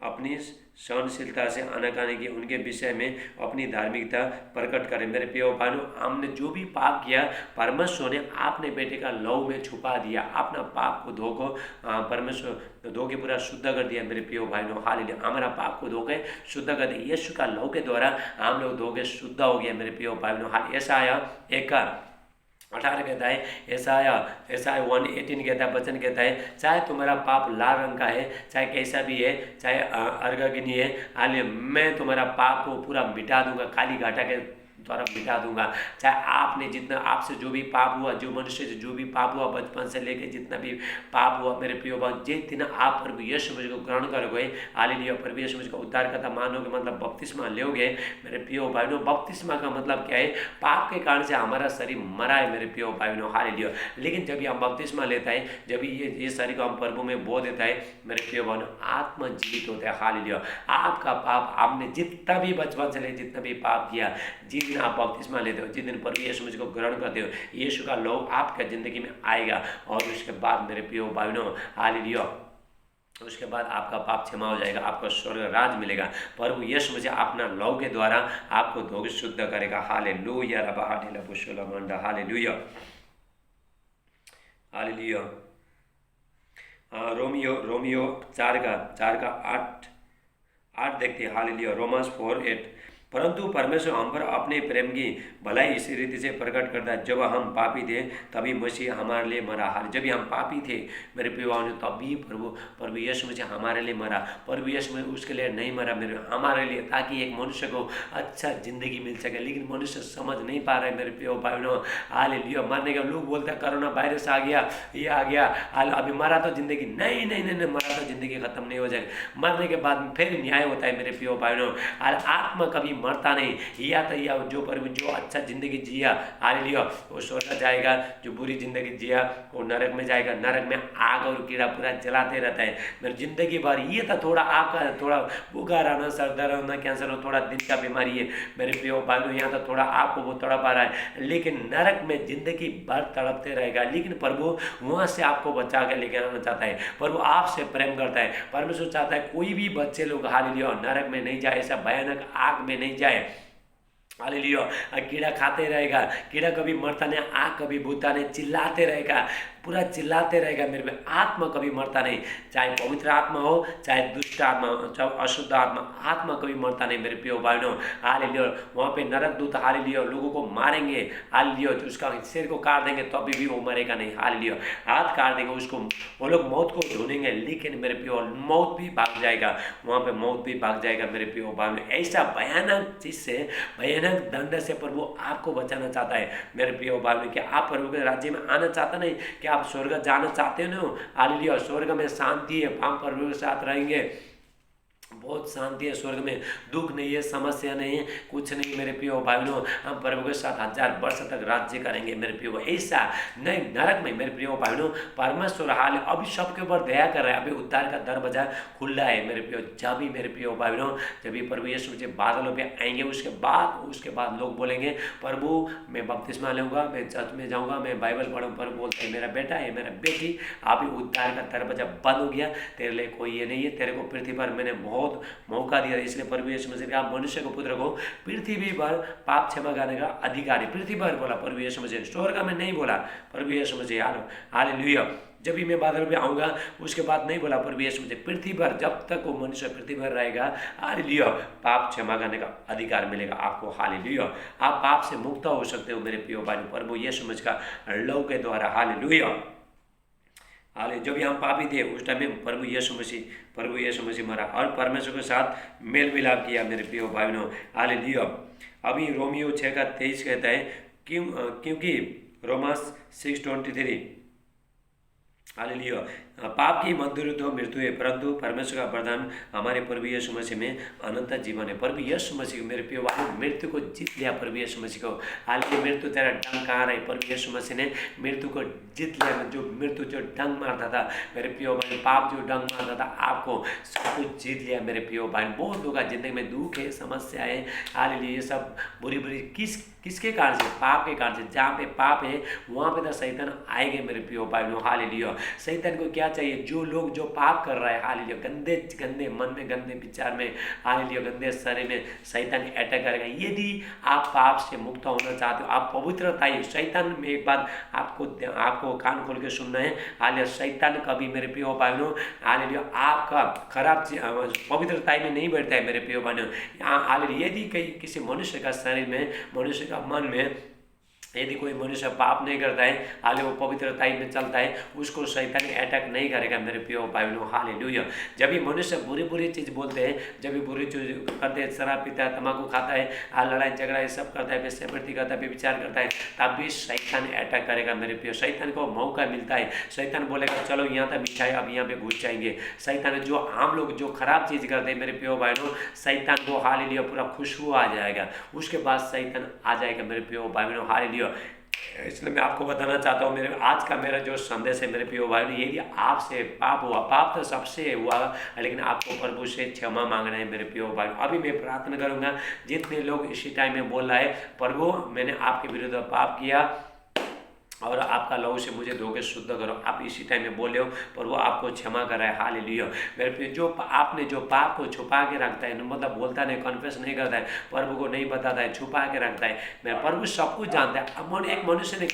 अपनी सहनशीलता से आनाकानी की उनके विषय में अपनी धार्मिकता प्रकट करें। मेरे प्रिय भाइयों, हमने जो भी पाप किया, परमेश्वर ने आपने बेटे का लहू में छुपा दिया, अपना पाप को धो को परमेश्वर धो के पूरा शुद्ध कर दिया। मेरे प्रिय भाइयों, हालेलुया, हमारा पाप को धो के शुद्ध कर दिया। यीशु का लहू के द्वारा हम लोग धो के शुद्ध हो गया। मेरे प्रिय भाइयों, हाल यशाया 1:18 कहता है, यशाया 1:18 कहता है, वचन कहता है, चाहे तुम्हारा पाप लाल रंग का है, चाहे कैसा भी है, चाहे अर्गगिनी है, हालेलुया, मैं तुम्हारा पाप को पूरा मिटा दूंगा, काली घाटा के द्वारा मिटा दूंगा। चाहे आपने जितना आपसे जो भी पाप हुआ, जो मनुष्य से जो भी पाप हुआ, बचपन से लेकर जितना भी पाप हुआ, मेरे प्रिय भाई, जिस दिन आप प्रभु यीशु मसीह को ग्रहण करोगे, हालेलुया, प्रभु यीशु मसीह को उद्धारकर्ता मानोगे, मतलब बपतिस्मा लोगे। मेरे प्रिय भाइयों, बपतिस्मा का मतलब क्या है? पाप के कारण से हमारा शरीर मरा है। मेरे प्रिय भाइयों, हालेलुया, लेकिन जब हम बपतिस्मा लेता है, जब ये शरीर को हम प्रभु में बो देता है, मेरे प्रिय भाइयों, आत्मा जीवित होता है। हालेलुया, आपका पाप, आपने जितना भी बचपन से ले जितना भी पाप किया, जिस दिन आप बपतिस्मा लेते हो, जिस दिन प्रभु यीशु मसीह को ग्रहण करते हो, यीशु का लहू आपका जिंदगी में आएगा, और उसके बाद मेरे प्रिय भाइयों, हालेलुया, उसके बाद आपका पाप क्षमा हो जाएगा, आपको स्वर्ग राज मिलेगा। प्रभु यीशु मसीह अपना लहू के द्वारा आपको धो के शुद्ध करेगा। Hallelujah, hallelujah, hallelujah. रोमियो 4:8 देखते हैं। हालेलुया, रोमन्स 4:8, परंतु परमेश्वर हम पर अपने प्रेम की भलाई इसी रीति से प्रकट करता है, जब हम पापी थे तभी मसीह हमारे लिए मरा। जब हम पापी थे मेरे प्रिय भाइयों, तभी प्रभु यीशु मसीह हमारे लिए मरा। प्रभु यीशु मसीह उसके लिए नहीं मरा मेरे, हमारे लिए, ताकि एक मनुष्य को अच्छा जिंदगी मिल सके। लेकिन मनुष्य समझ नहीं पा रहे मेरे प्रिय भाइयों, हालेलुया। मरने का लोग बोलते हैं कोरोना वायरस आ गया, ये आ गया, अभी मरा तो जिंदगी नहीं, नहीं नहीं नहीं, मरा तो जिंदगी खत्म नहीं हो जाएगी। मरने के बाद फिर न्याय होता है मेरे प्रिय भाइयों। आत्मा कभी मरता नहीं, या तो या जो अच्छा जिंदगी जिया, हालेलुया, वो स्वर्ग जाएगा। जो बुरी जिंदगी जिया वो नरक में जाएगा। नरक में आग और कीड़ा पूरा जलाते रहता है मेरी जिंदगी भर। ये तो थोड़ा आपका थोड़ा बुखार आना, सर दर्द होना, कैंसर हो, थोड़ा दिन का बीमारी है मेरे प्रिय भाइयों, यहाँ तो थोड़ा आपको वो तड़प आ रहा है, लेकिन नरक में जिंदगी भर तड़पते रहेगा। लेकिन प्रभु वहाँ से आपको बचा के लेके आना चाहता है। प्रभु आपसे प्रेम करता है। परमेश्वर चाहता है कोई भी बच्चे लोग, हालेलुया, नरक में नहीं जाए, ऐसा भयानक आग में नहीं जाए। हालेलुया, कीड़ा खाते रहेगा, कीड़ा कभी मरता नहीं, आग कभी भूता नहीं, चिल्लाते रहेगा, पूरा चिल्लाते रहेगा मेरे में। आत्मा कभी मरता नहीं, चाहे पवित्र आत्मा हो, चाहे दुष्ट आत्मा हो, चाहे अशुद्ध आत्मा, आत्मा कभी मरता नहीं मेरे प्रिय भाइयों। हालेलुया, वहाँ पे नरक दूत, हालेलुया, लोगों को मारेंगे, हालेलुया, तो उसका सिर को काट देंगे तो अभी भी वो मरेगा नहीं। हालेलुया, हाथ काट देंगे उसको, वो लोग मौत को ढूंढेंगे, लेकिन मेरे प्रिय मौत भी भाग जाएगा, वहाँ पे मौत भी भाग जाएगा मेरे प्रिय भाइयों। ऐसा भयानक चीज से, भयानक दंड से प्रभु आपको बचाना चाहता है मेरे प्रिय भाइयों। क्या आप प्रभु के राज्य में आना चाहता नहीं? क्या आप स्वर्ग जाना चाहते हो? हालेलुया, स्वर्ग में शांति है, हम प्रभु के साथ रहेंगे, बहुत शांति है स्वर्ग में, दुख नहीं है, समस्या नहीं है, कुछ नहीं मेरे प्रिय भाइयों। हम प्रभु के साथ 1000 वर्ष तक राज्य करेंगे मेरे प्रिय। ऐसा नहीं नरक में मेरे प्रिय भाइयों, परमेश्वर हाल अभी सबके ऊपर दया कर रहा है। अभी उद्धार का दरवाजा खुला है मेरे प्रिय। जब भी मेरे प्रिय भाइयों, जब भी प्रभु यीशु मसीह बादलों पे आएंगे, उसके बाद लोग बोलेंगे, प्रभु मैं बपतिस्मा लूँगा, मैं चर्च में जाऊँगा, मैं बाइबल पढ़ूँ। प्रभु बोलते हैं, मेरा बेटा है, मेरा बेटी, अभी उद्धार का दरवाजा बंद हो गया, तेरे लिए कोई ये नहीं है, तेरे को पृथ्वी पर मैंने बहुत मौका दिया। इसलिए प्रभु यीशु मसीह ने आप मनुष्य को पुत्र को पृथ्वी पर पाप क्षमा करने का अधिकारी, पृथ्वी पर बोला प्रभु यीशु मसीह, स्वर्ग में नहीं बोला प्रभु यीशु मसीह। हालेलुया, जब भी मैं बादल पे आऊँगा उसके बाद नहीं बोला प्रभु यीशु मसीह, पृथ्वी पर जब तक वो मनुष्य पृथ्वी पर रहेगा, हालेलुया, पाप क्षमा करने का अधिकार मिलेगा आपको। हालेलुया, आप पाप से मुक्त हो सकते हो मेरे प्रिय भाई प्रभु यीशु मसीह का लहू के द्वारा। हालेलुया, जब भी हम पापी थे उस टाइम में प्रभु यीशु मसीह मरा और परमेश्वर के साथ मेल मिलाप किया मेरे प्रिय भाइयों। हालेलुया, अभी रोमियो 6:23 कहता है, क्योंकि रोमन्स 6:23, हालेलुया, पाप की मंजूरी तो मृत्यु है, परंतु परमेश्वर का वरदान हमारे प्रभु यीशु मसीह में अनंत जीवन है। प्रभु यीशु मसीह मेरे प्रिय भाई मृत्यु को जीत लिया प्रभु यीशु मसीह को। हालांकि मृत्यु तेरा डंग कहाँ रही, प्रभु यीशु मसीह ने मृत्यु को जीत लिया। जो मृत्यु जो डंग मारता था मेरे प्रिय भाई, पाप जो डंग मारता था, आपको सब कुछ जीत लिया मेरे प्रिय भाई। बहुत लोगों का जिंदगी में दुख है, समस्या है, हालेलुया, ये सब बुरी किसके कारण से? पाप के कारण से। जहाँ पे पाप है वहाँ पे तो शैतान आएंगे मेरे प्रिय भाइयों। हालेलुया, शैतान को क्या चाहिए, जो लोग जो पाप कर रहा है हालेलुया, गंदे गंदे मन में, गंदे विचार में, हालेलुया, गंदे शरीर में शैतान अटैक करेगा। यदि आप पाप से मुक्त होना चाहते हो, आप पवित्रता ही, शैतान में एक बात आपको कान खोल के सुनना है, हालेलुया, शैतान कभी मेरे प्रिय भाइयों हालेलुया आपका खराब पवित्रता में नहीं बैठता है मेरे प्रिय भाइयों। हालेलुया, यदि कहीं किसी मनुष्य का शरीर में, मनुष्य का मन में यदि कोई मनुष्य पाप नहीं करता है, हाले वो पवित्रता में चलता है, उसको शैतान अटैक नहीं करेगा मेरे प्रिय भाइयों हालेलुया। जब भी मनुष्य बुरी बुरी चीज़ बोलते हैं, जब भी बुरी चीज़ करते हैं, शराब पीता है, तम्बाकू खाता है, लड़ाई झगड़ा ये सब करता है, बेस्यावृत्ति करता है, विचार करता है, तब भी शैतान अटैक करेगा मेरे प्रिय। शैतान को मौका मिलता है, शैतान बोलेगा चलो यहाँ तक मिठा है, अब यहाँ पे घुस जाएंगे। शैतान जो आम लोग जो खराब चीज़ करते हैं मेरे प्रिय भाइयों, शैतान को हालेलुया पूरा खुशबू आ जाएगा, उसके बाद शैतान आ जाएगा मेरे प्रिय भाइयों हालेलुया। इसलिए मैं आपको बताना चाहता हूँ, मेरे आज का मेरा जो संदेश है मेरे प्रिय भाई, यदि आपसे पाप हुआ, पाप तो सबसे हुआ, लेकिन आपको प्रभु से क्षमा मांगना है मेरे प्रिय भाई। अभी मैं प्रार्थना करूँगा, जितने लोग इसी टाइम में बोल रहा है प्रभु मैंने आपके विरुद्ध पाप किया और आपका लहू से मुझे धो के शुद्ध करो, आप इसी टाइम में बोले हो प्रभु आपको क्षमा कर रहा है हालेलुया। मेरे प्रिय, जो आपने जो पाप को छुपा के रखता है, मतलब बोलता नहीं, कन्फेस नहीं करता है, प्रभु को नहीं बताता है, छुपा के रखता है, मेरा प्रभु सब कुछ जानता है। अब एक मनुष्य ने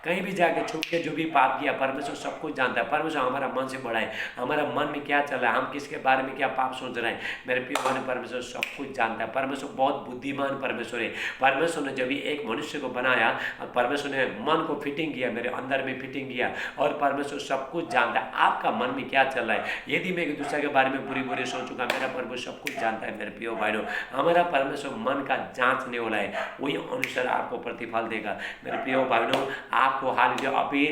कहीं भी जाके छुप के जो भी पाप किया, परमेश्वर सब कुछ जानता है। परमेश्वर हमारा मन से बड़ा है, हमारा मन में क्या चल रहा है, हम किसके बारे में क्या पाप सोच रहे हैं, मेरे प्रिय भाई, परमेश्वर सब कुछ जानता है। परमेश्वर बहुत बुद्धिमान परमेश्वर है। परमेश्वर ने जब भी एक मनुष्य को बनाया, परमेश्वर ने मन को फिटिंग किया, मेरे अंदर में फिटिंग किया, और परमेश्वर सब कुछ जानता है आपका मन में क्या चल रहा है। यदि मैं एक दूसरे के बारे में बुरी बुरी सोचूंगा, मेरा प्रभु सब कुछ जानता है मेरे प्रिय भाइयों। हमारा परमेश्वर मन का जांचने वाला है, वही अनुसार आपको प्रतिफल देगा मेरे प्रिय भाइयों। आपको हालेलुया, अभी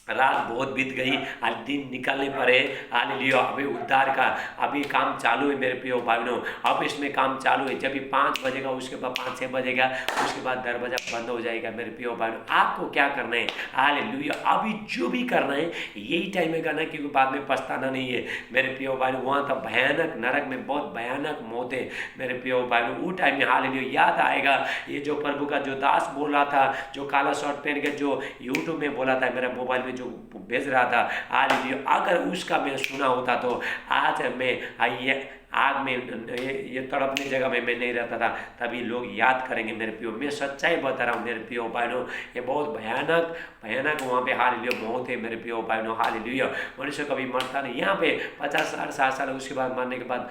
रात बहुत बीत गई, आज दिन निकलने पर है हालेलुया। अभी उद्धार का अभी काम चालू है मेरे प्रिय भाइयों, अब इसमें काम चालू है। जब भी 5 बजेगा, उसके बाद 5-6 बजेगा, उसके बाद दरवाजा बंद हो जाएगा मेरे प्रिय भाइयों। आपको क्या करना है हालेलुया, अभी जो भी करना है यही टाइम में करना है, क्योंकि बाद में पछताना नहीं है मेरे प्रिय भाइयों। वहाँ तो भयानक नरक में बहुत भयानक मौत है मेरे प्रिय भाइयों। वो टाइम में हालेलुया याद आएगा, ये जो प्रभु का जो दास बोल रहा था, जो काला शर्ट पहन के जो यूट्यूब में बोला था, मेरा मोबाइल में जो भेज रहा था हालेलुया, अगर उसका मैं सुना होता तो आज मैं ये आग में ये तड़पने जगह में मैं नहीं रहता था। तभी लोग याद करेंगे मेरे प्रियो। मैं सच्चाई बता रहा हूँ मेरे प्रियो भाइयों, ये बहुत भयानक भयानक वहाँ पे हालेलुया मौत है मेरे प्रियो भाइयों हालेलुया। मनुष्य कभी मरता नहीं, यहाँ पे 50 साल 60 साल उसके बाद मरने के बाद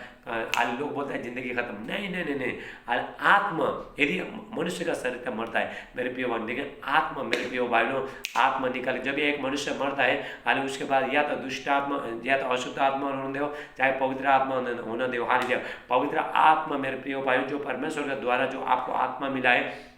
आज लोग बोलते हैं जिंदगी खत्म। नहीं नहीं नहीं नहीं, आत्मा यदि मनुष्य का शरीर का मरता है मेरे प्रियो भाई, लेकिन आत्मा मेरे प्रियो भाइयों आत्मा निकल, जब एक मनुष्य मरता है हाल उसके बाद या तो दुष्ट आत्मा या तो अशुद्ध आत्मा होने दो, चाहे पवित्र आत्मा होने दो हालेलुया। पवित्र आत्मा मेरे प्रियो भाइयों जो परमेश्वर के द्वारा जो आपको आत्मा मिला है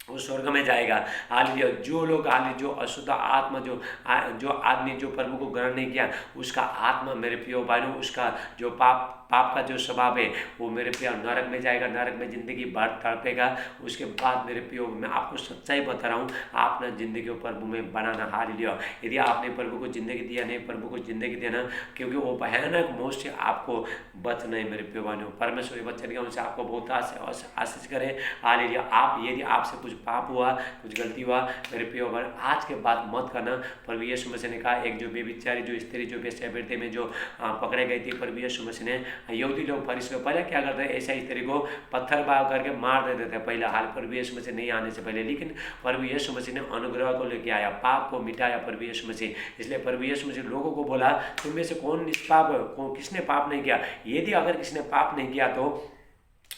वो स्वर्ग में जाएगा हालेलुया। जो लोग हालेलुया जो अशुद्ध आत्मा जो आदमी जो प्रभु को ग्रहण नहीं किया, उसका आत्मा मेरे प्रियो भाइयों उसका जो पाप का जो स्वभाव है वो मेरे प्रिय नरक में जाएगा, नरक में जिंदगी भर तड़पेगा। उसके बाद मेरे प्रियो मैं आपको सच्चाई बता रहा हूँ, आप ना जिंदगी को प्रभु में बनाना हालेलुया। यदि आपने प्रभु को जिंदगी दिया नहीं, प्रभु को जिंदगी देना, क्योंकि वो भयानक मौत से आपको बचना है मेरे प्रियो भाइयों। परमेश्वर वचन के उनसे आपको बहुत आशीष करें हालेलुया। आप यदि आपसे कुछ पाप हुआ, कुछ गलती हुआ मेरे प्रियो भाई, आज के बाद मत करना। प्रभु यीशु मसीह ने कहा, एक जो बेविचारी जो स्त्री जो वेश्यावृत्ति में जो पकड़े गई थी, प्रभु यीशु मसीह ने यहूदी लोग फरीसी लोग पहले क्या करते हैं, ऐसा स्त्री को पत्थर बाव करके मार देते थे पहले, हाल प्रभु यीशु मसीह नहीं आने से पहले। लेकिन प्रभु यीशु मसीह ने अनुग्रह को लेके आया, पाप को मिटाया प्रभु यीशु मसीह। इसलिए प्रभु यीशु मसीह लोगों को बोला, तुम में से कौन निष्पाप है, किसने पाप नहीं किया। यदि अगर किसने पाप नहीं किया तो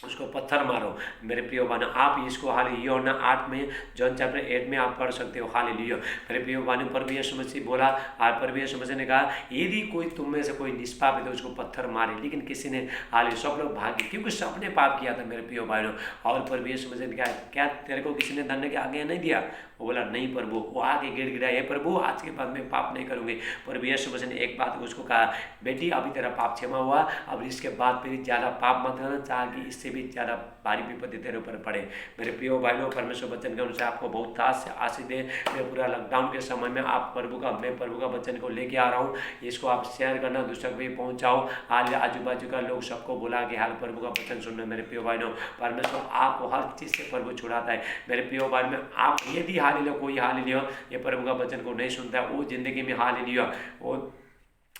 उसको पत्थर मारो मेरे प्रियो भाई। आप इसको हालेलुया यूहन्ना 8 में जॉन चैप्टर 8 में आप पढ़ सकते हो हालेलुया मेरे प्रियो भाई। प्रभु यीशु मसीह बोला, प्रभु यीशु मसीह ने कहा, यदि कोई तुम में से कोई निष्पाप है तो उसको पत्थर मारे। लेकिन किसी ने हालेलुया सब लोग भाग गए, क्योंकि सबने पाप किया था मेरे प्रियो भाइयों। और प्रभु यीशु मसीह ने कहा, क्या तेरे को किसी ने दंड के आगे नहीं दिया। वो बोला, नहीं प्रभु। वो आगे गिड़गिड़ाया, प्रभु आज के बाद मैं पाप नहीं करूँगी। प्रभु यीशु मसीह ने एक बात उसको कहा, बेटी अभी तेरा पाप क्षमा हुआ, अब इसके बाद फिर ज़्यादा पाप मत करना, चाहे इससे भी ज़्यादा भारी विपत्ति तेरे ऊपर पड़े। मेरे प्रियो भाइयों, परमेश्वर वचन के अनुसार आपको बहुत आशीष दे। मैं पूरा लॉकडाउन के समय में मैं प्रभु का वचन को लेके आ रहा हूँ। इसको आप शेयर करना, दूसरे को भी पहुँचाओ। हाल आजू बाजू का लोग सबको बुला के हाल प्रभु का वचन सुनना। मेरे प्रियो भाइयों, परमेश्वर आपको हर चीज़ से प्रभु छुड़ाता है। मेरे प्रियो भाई में आप यदि हालेलुया कोई हालेलुया ये प्रभु का वचन को नहीं सुनता है, वो जिंदगी में हालेलुया वो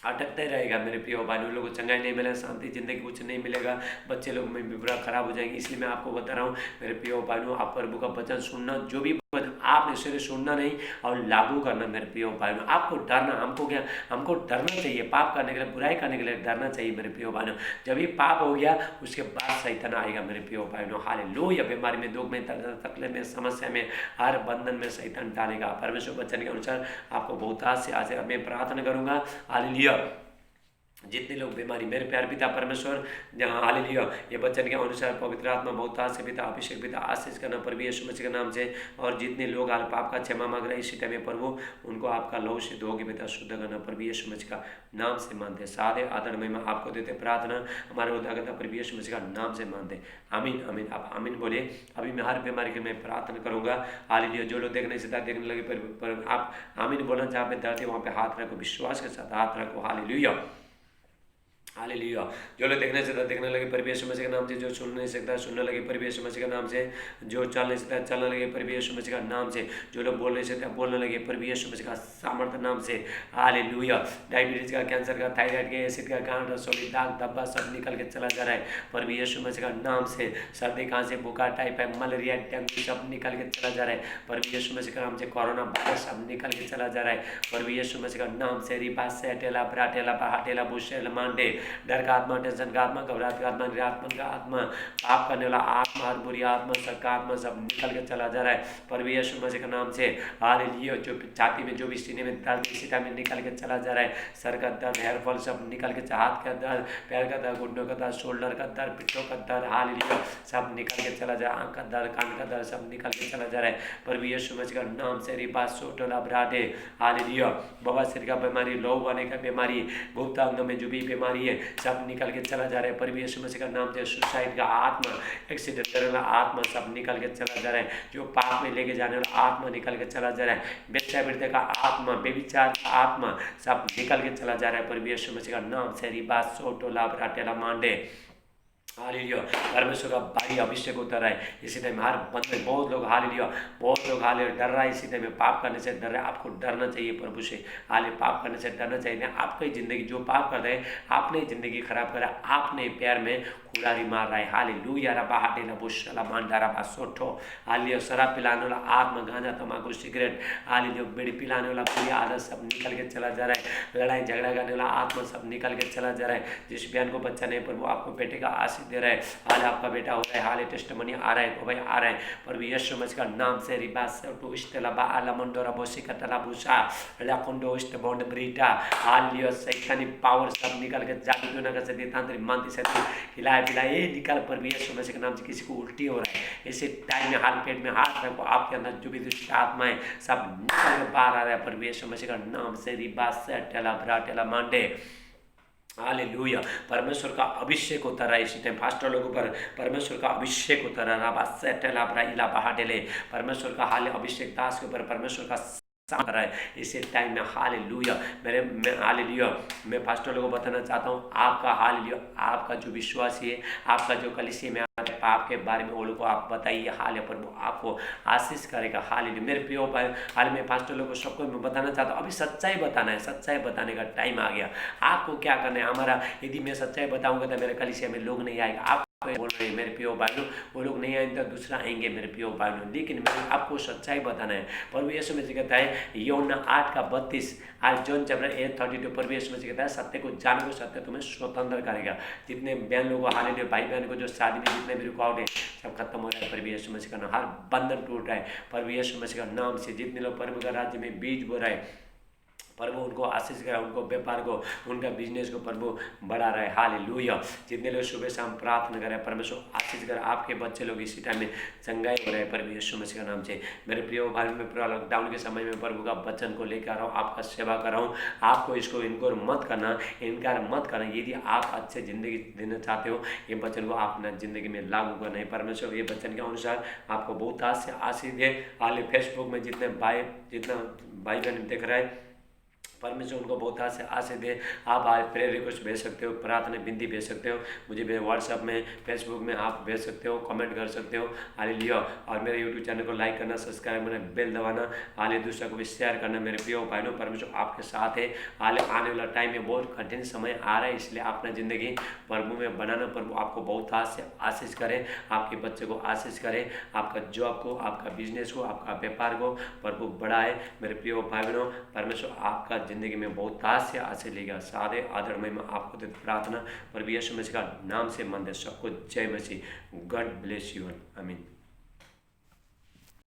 अटकते रहेगा मेरे प्रिय भाई, उन लोगों को चंगाई नहीं मिलेगा, शांति जिंदगी कुछ नहीं मिलेगा, बच्चे लोग में भी बुरा खराब हो जाएंगे। इसलिए मैं आपको बता रहा हूँ मेरे प्रिय भाइयों, आप प्रभु का वचन सुनना, जो भी वचन आपने सिर्फ सुनना नहीं और लागू करना मेरे प्रिय भाइयों। आपको डरना, हमको क्या, हमको डरना चाहिए, पाप करने के लिए, बुराई करने के लिए डरना चाहिए मेरे प्रिय भाइयों। जब ये पाप हो गया उसके बाद शैतान आएगा मेरे प्रिय भाइयों। हालेलुया। बीमारी में, दुख में, तकलीफ में, समस्या में, हर बंधन में शैतान डालेगा। परमेश्वर वचन के अनुसार आपको बहुतायत से आज मैं प्रार्थना करूंगा। हालेलुया। जितने लोग बीमारी, मेरे प्यार पिता परमेश्वर, जहाँ हालेलुया ये वचन के अनुसार पवित्र आत्मा बहुतायत से पिता, अभिषेक पिता, आशीष करना प्रभु यीशु मसीह के नाम से। और जितने लोग हाल पाप का क्षमा मांग रहे इसी टाइम में प्रभु, उनको आपका लहू से धोगे पिता, शुद्ध करना प्रभु यीशु मसीह का नाम से मानते। सादे आदर में आपको देते प्रार्थना, हमारे उद्धारकर्ता प्रभु यीशु मसीह का नाम से मानते। आमीन आमीन। आप आमीन बोले। अभी मैं हर बीमारी के मैं प्रार्थना करूंगा। हालेलुया। जो लोग देखने से देखने लगे पर आप आमीन बोलना, जहाँ पे दर्द है वहाँ पे हाथ रखो, विश्वास के साथ हाथ रखो। Hallelujah hallelujah. जो लोग देखने से देखने लगे प्रभु यीशु मसीह के नाम से, जो सुन नहीं सकता सुनने लगे प्रभु यीशु मसीह के नाम से, जो चल नहीं सकता चलने लगे प्रभु यीशु मसीह का नाम से, जो लोग बोल नहीं सकते बोलने लगे प्रभु यीशु मसीह का सामर्थ्य नाम से। हालेलुया। डायबिटीज का, कैंसर का, थायराइड के, एसिड का, गांठ, रसोली, दाग धब्बा सब निकल के चला जा रहा है प्रभु यीशु मसीह का नाम से। सर्दी, खांसी, बुखार, टाइफाइड, मलेरिया, डेंगू सब निकल के चला जा रहा है प्रभु यीशु मसीह का नाम से। कोरोना वायरस सब निकल के चला जा रहा है प्रभु यीशु मसीह का नाम से। रिबा से टेला ब्राटेला बहाटेला बुशेल मांडे, डर का आत्मा, टेंशन का आत्मा, घबराहट का आत्मा, निरात्मन का आत्मा, पाप करने वाला आत्मा, हर बुरी आत्मा, शक का आत्मा सब निकल के चला जा रहा है प्रभु यीशु मसीह के नाम से। हालेलुया। जो छाती में, जो भी सीने में दर्द इसी टाइम में निकल के चला जा रहा है। सर का दर्द, हेयर फॉल सब निकल के, हाथ का दर्द, पैर का दर्द, घुटनों का दर्द, शोल्डर का दर्द, पिट्ठों का दर्द, हालेलुया सब निकल के चला जा रहा है। आँख का दर्द, कान का दर्द सब निकल के चला जा रहा है प्रभु यीशु मसीह का नाम से। रिबा सोटोला ब्राडे। हालेलुया। बवासीर का बीमारी, लहू बहाने का बीमारी, गुप्त अंग में जो भी बीमारी है सब निकल के चला जा रहा है प्रभु यीशु मसीह का नाम से। सुसाइड का आत्मा, एक्सीडेंट करने वाला आत्मा सब निकल के चला जा रहा है। जो पाप में लेके जाने वाला आत्मा निकल के चला जा रहा है। बेचाबिरते का आत्मा, बेविचार का आत्मा सब निकल के चला जा रहा है प्रभु यीशु मसीह का नाम से। रिबा सोटोला ब्राटेला मांडे। हालेलुया। परमेश्वर का भारी अभिषेक उतर रहा है इसी टाइम हर बंदे। बहुत लोग हालेलुया, बहुत लोग हालेलुया डर रहा है इसी टाइम में, पाप करने से डर रहा है। आपको डरना चाहिए प्रभु से। हालेलुया। पाप करने से डरना चाहिए। आपकी जिंदगी, जो पाप कर रहे हैं आपने जिंदगी खराब करा, आपने पैर में कुड़ारी मार रहा है। हालेलुया। रबा हाटेला बुशला मांडारा बासोठो। हालेलुया। शराब पिलाने वाला आत्मा, गांजा, तंबाकू, सिगरेट, हालेलुया बीड़ी पिलाने वाला पूरी आदत सब निकल के चला जा रहा है। लड़ाई झगड़ा करने वाला आत्मा सब निकल के चला जा रहा है। जिस बहन को बच्चा नहीं प्रभु आपको बेटे का आशीष दे रहा है। हाल आपका बेटा हो रहा है, हाल टेस्टमनी आ रहा है तो भाई आ रहा है प्रभु यीशु मसीह का नाम से। रिबास टू इस्तेलाबा आलमंडोरा बोसिका तलाबुसा लाकुंडो इस्तेबोंड ब्रीटा। हालेलुया। शैतानिक पावर सब निकल के जादू टोना का से तांत्रिक मानती से हिलाए पिलाए निकल प्रभु यीशु मसीह के नाम से। किसी को उल्टी हो रहा है इसी टाइम में हाथ पेट में हाथ रखो, आपके अंदर जो भी दुष्ट आत्माएं सब निकल के बाहर आ रहा है प्रभु यीशु मसीह का नाम से। रिबास टेला ब्राटेला मांडे। हालेलुया। परमेश्वर का अभिषेक होता रहा इसी टाइम पास्टर लोगों पर, परमेश्वर का अभिषेक होता रहा। परमेश्वर का हाल अभिषेक दास के ऊपर परमेश्वर का रहा है इसी टाइम में। हालेलुया। मैं हालेलुया मैं पास्टर लोगों को बताना चाहता हूँ, आपका हालेलुया, आपका जो विश्वासी है, आपका जो कलीसिया में पाप के बारे में वो लोग को आप बताइए। हाल है प्रभु आपको आशीष करेगा। हालेलुया। मेरे प्रिय हाल में पास्टर लोगों को सबको मैं बताना चाहता हूँ, अभी सच्चाई बताना है, सच्चाई बताने का टाइम आ गया। आपको क्या करना है, हमारा यदि मैं सच्चाई बताऊंगा तो मेरे कलीसिया में लोग नहीं आएगा। आप बोल रहे हैं मेरे प्रियो भाइयों, वो लोग नहीं आएंगे तो दूसरा आएंगे मेरे प्रियो भाइयों, लेकिन मैंने आपको सच्चाई बताना है। प्रभु यीशु मसीह कहता है यूहन्ना 8:32, आज जॉन चैप्टर 8:32, प्रभु यीशु मसीह कहता है सत्य को जानो, सत्य तुम्हें स्वतंत्र करेगा। जितने बहन लोगों हालेलुया, भाई बहन को जो शादी में जितने भी रुकावट है सब खत्म हो रहा है प्रभु यीशु मसीह का नाम। हर बंधन टूट रहा है प्रभु यीशु मसीह का नाम से। जितने लोग प्रभु का राज्य में बीज बो रहा है प्रभु उनको आशीष करा, उनको व्यापार को, उनका बिजनेस को प्रभु बढ़ा रहा है। हालेलुया। जितने लोग सुबह शाम प्रार्थना कर रहे हैं परमेश्वर आशीष कर, आपके बच्चे लोग इसी टाइम में चंगाई हो रहे हैं प्रभु यीशु मसीह का नाम से। मेरे प्रिय भाई, में पूरा लॉकडाउन के समय में प्रभु का वचन को लेकर आ रहा हूँ, आपका सेवा कर रहा हूँ। आपको इसको इनकोर मत करना, इनकार मत करना। यदि आप अच्छे जिंदगी देना चाहते हो, ये वचन को आप अपना जिंदगी में लागू करना है। परमेश्वर ये वचन के अनुसार आपको बहुत आशीष दे। हाल फेसबुक में जितने भाई बहन देख रहे हैं परमेश्वर उनको बहुत से आशीष दे। आप आज प्रेयर रिक्वेस्ट भेज सकते हो, प्रार्थना बिनती भेज सकते हो, मुझे व्हाट्सएप में, फेसबुक में आप भेज सकते हो, कमेंट कर सकते हो। हालेलुया। और मेरे यूट्यूब चैनल को लाइक करना, सब्सक्राइब करना, बेल दबाना, हाले दूसरा को भी शेयर करना। मेरे प्रिय भाइयों, परमेश्वर आपके साथ है। हाले आने वाला टाइम में बहुत कठिन समय आ रहा है, इसलिए अपना ज़िंदगी प्रभु में बनाना। प्रभु आपको बहुत आशीष करें, आपके बच्चे को आशीष करें, आपका जॉब को, आपका बिजनेस को, आपका व्यापार को प्रभु बढ़ाए। मेरे प्रिय भाई बहनों, परमेश्वर आपका जिंदगी में बहुत आशीष लेगा। सादे आदरणीय में आपको तो प्रार्थना प्रभु यीशु मसीह का नाम से मंदिर सबको जय मसीह। God bless you. आमीन।